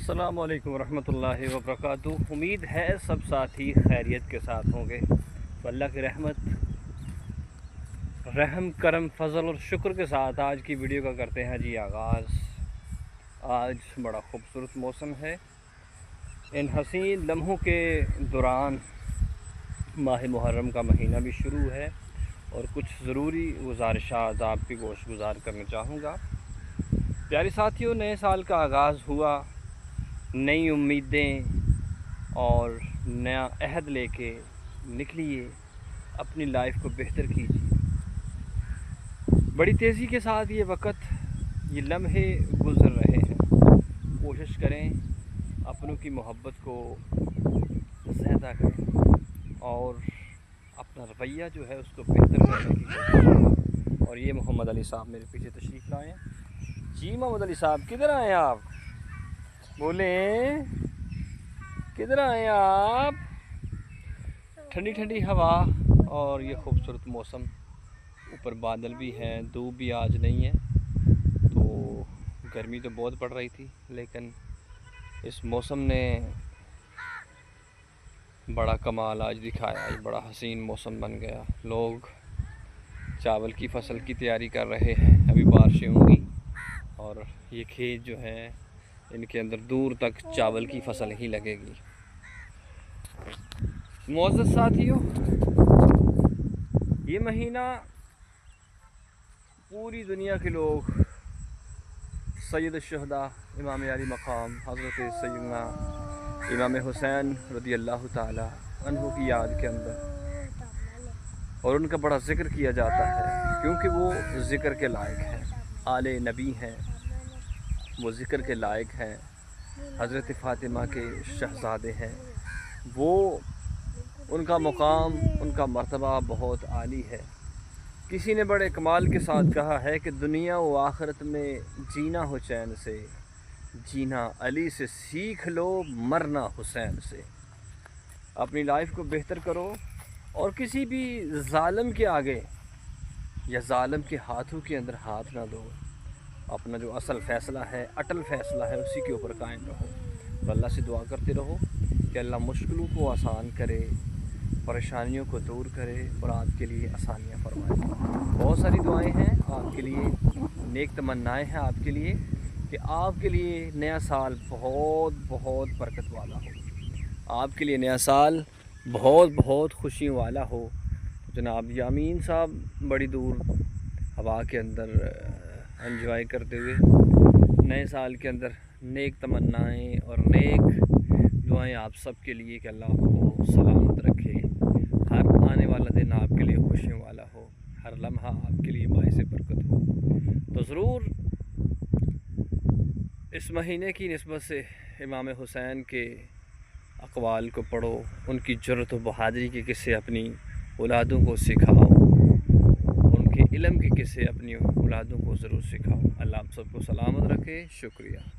السلام علیکم ورحمۃ اللہ وبرکاتہ۔ امید ہے سب ساتھی خیریت کے ساتھ ہوں گے۔ تو اللہ کی رحمت، رحم، کرم، فضل اور شکر کے ساتھ آج کی ویڈیو کا کرتے ہیں جی آغاز۔ آج بڑا خوبصورت موسم ہے۔ ان حسین لمحوں کے دوران ماہ محرم کا مہینہ بھی شروع ہے اور کچھ ضروری گزارشات آپ کی گوش گزار کرنا چاہوں گا۔ پیارے ساتھیوں، نئے سال کا آغاز ہوا، نئی امیدیں اور نیا عہد لے کے نکلیے، اپنی لائف کو بہتر کیجیے۔ بڑی تیزی کے ساتھ یہ وقت، یہ لمحے گزر رہے ہیں۔ کوشش کریں اپنوں کی محبت کو زیادہ کریں اور اپنا رویہ جو ہے اس کو بہتر کرنے کی کوشش کریں۔ اور یہ محمد علی صاحب میرے پیچھے تشریف لائیں۔ جی محمد علی صاحب، کدھر آئے آپ؟ بولیں کدھر آئے آپ؟ ٹھنڈی ٹھنڈی ہوا اور یہ خوبصورت موسم، اوپر بادل بھی ہیں، دھوپ بھی آج نہیں ہے، تو گرمی تو بہت پڑ رہی تھی، لیکن اس موسم نے بڑا کمال آج دکھایا۔ آج بڑا حسین موسم بن گیا۔ لوگ چاول کی فصل کی تیاری کر رہے ہیں، ابھی بارشیں ہوں گی اور یہ کھیت جو ہیں ان کے اندر دور تک چاول کی فصل ہی لگے گی۔ معزز ساتھیوں، یہ مہینہ پوری دنیا کے لوگ سید الشہداء امام علی مقام حضرت سیدنا امام حسین رضی اللہ تعالی عنہ کی یاد کے اندر، اور ان کا بڑا ذکر کیا جاتا ہے کیونکہ وہ ذکر کے لائق ہیں، آل نبی ہیں، وہ ذکر کے لائق ہیں، حضرت فاطمہ کے شہزادے ہیں، وہ ان کا مقام، ان کا مرتبہ بہت عالی ہے۔ کسی نے بڑے کمال کے ساتھ کہا ہے کہ دنیا و آخرت میں جینا ہو چین سے، جینا علی سے سیکھ لو، مرنا حسین سے۔ اپنی لائف کو بہتر کرو اور کسی بھی ظالم کے آگے یا ظالم کے ہاتھوں کے اندر ہاتھ نہ دو۔ اپنا جو اصل فیصلہ ہے، اٹل فیصلہ ہے، اسی کے اوپر قائم رہو۔ تو اللہ سے دعا کرتے رہو کہ اللہ مشکلوں کو آسان کرے، پریشانیوں کو دور کرے اور آپ کے لیے آسانیاں فرمائے۔ بہت ساری دعائیں ہیں آپ کے لیے، نیک تمنائیں ہیں آپ کے لیے کہ آپ کے لیے نیا سال بہت بہت برکت والا ہو، آپ کے لیے نیا سال بہت بہت خوشیوں والا ہو۔ جناب یامین صاحب بڑی دور ہوا کے اندر انجوائے کرتے ہوئے نئے سال کے اندر نیک تمنائیں اور نیک دعائیں آپ سب کے لیے کہ اللہ آپ کو سلامت رکھے، ہر آنے والا دن آپ کے لیے خوشیوں والا ہو، ہر لمحہ آپ کے لیے باعث برکت ہو۔ تو ضرور اس مہینے کی نسبت سے امام حسین کے اقوال کو پڑھو، ان کی جرأت و بہادری کے قصے اپنی اولادوں کو سکھاؤ، ان کے علم کے قصے اپنی اولادوں کو ضرور سکھاؤ۔ اللہ آپ سب کو سلامت رکھے۔ شکریہ۔